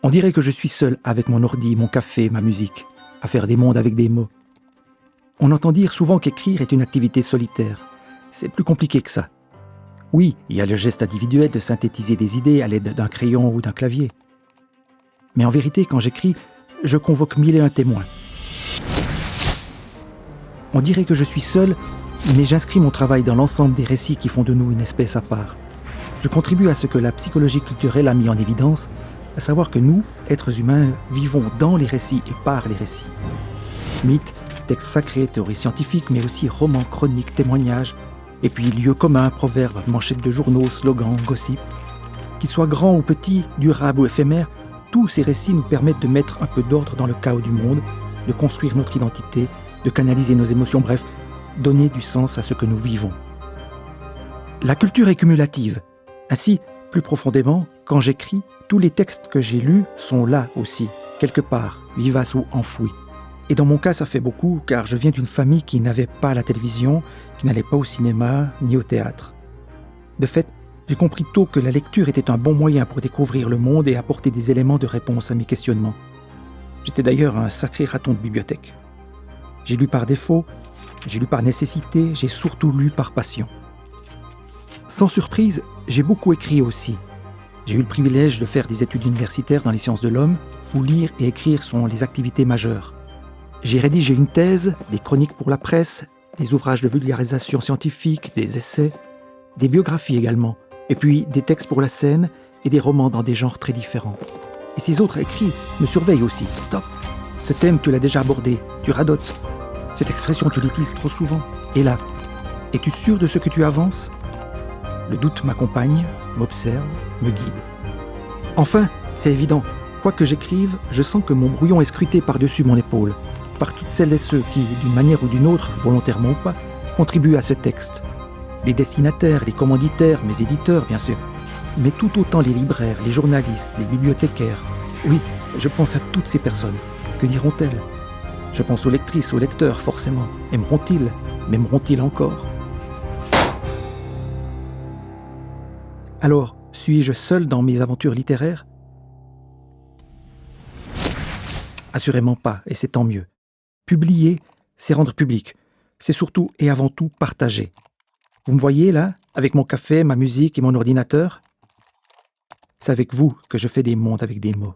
On dirait que je suis seul avec mon ordi, mon café, ma musique, à faire des mondes avec des mots. On entend dire souvent qu'écrire est une activité solitaire. C'est plus compliqué que ça. Oui, il y a le geste individuel de synthétiser des idées à l'aide d'un crayon ou d'un clavier. Mais en vérité, quand j'écris, je convoque 1001 témoins. On dirait que je suis seul, mais j'inscris mon travail dans l'ensemble des récits qui font de nous une espèce à part. Je contribue à ce que la psychologie culturelle a mis en évidence, à savoir que nous, êtres humains, vivons dans les récits et par les récits. Mythes, textes sacrés, théories scientifiques, mais aussi romans, chroniques, témoignages, et puis lieux communs, proverbes, manchettes de journaux, slogans, gossip. Qu'ils soient grands ou petits, durables ou éphémères, tous ces récits nous permettent de mettre un peu d'ordre dans le chaos du monde, de construire notre identité, de canaliser nos émotions, bref, donner du sens à ce que nous vivons. La culture est cumulative. Ainsi, plus profondément, quand j'écris, tous les textes que j'ai lus sont là aussi, quelque part, vivaces ou enfouis. Et dans mon cas, ça fait beaucoup, car je viens d'une famille qui n'avait pas la télévision, qui n'allait pas au cinéma, ni au théâtre. De fait, j'ai compris tôt que la lecture était un bon moyen pour découvrir le monde et apporter des éléments de réponse à mes questionnements. J'étais d'ailleurs un sacré raton de bibliothèque. J'ai lu par défaut, j'ai lu par nécessité, j'ai surtout lu par passion. Sans surprise, j'ai beaucoup écrit aussi. J'ai eu le privilège de faire des études universitaires dans les sciences de l'homme, où lire et écrire sont les activités majeures. J'ai rédigé une thèse, des chroniques pour la presse, des ouvrages de vulgarisation scientifique, des essais, des biographies également, et puis des textes pour la scène et des romans dans des genres très différents. Et ces autres écrits me surveillent aussi. Stop! Ce thème, tu l'as déjà abordé, tu radotes. Cette expression, tu l'utilises trop souvent. Et là, es-tu sûr de ce que tu avances? Le doute m'accompagne, m'observe, me guide. Enfin, c'est évident, quoi que j'écrive, je sens que mon brouillon est scruté par-dessus mon épaule, par toutes celles et ceux qui, d'une manière ou d'une autre, volontairement ou pas, contribuent à ce texte. Les destinataires, les commanditaires, mes éditeurs, bien sûr, mais tout autant les libraires, les journalistes, les bibliothécaires. Oui, je pense à toutes ces personnes. Que diront-elles? Je pense aux lectrices, aux lecteurs, forcément. Aimeront-ils? M'aimeront-ils encore? Alors, suis-je seul dans mes aventures littéraires? Assurément pas, et c'est tant mieux. Publier, c'est rendre public. C'est surtout et avant tout partager. Vous me voyez là, avec mon café, ma musique et mon ordinateur? C'est avec vous que je fais des mondes avec des mots.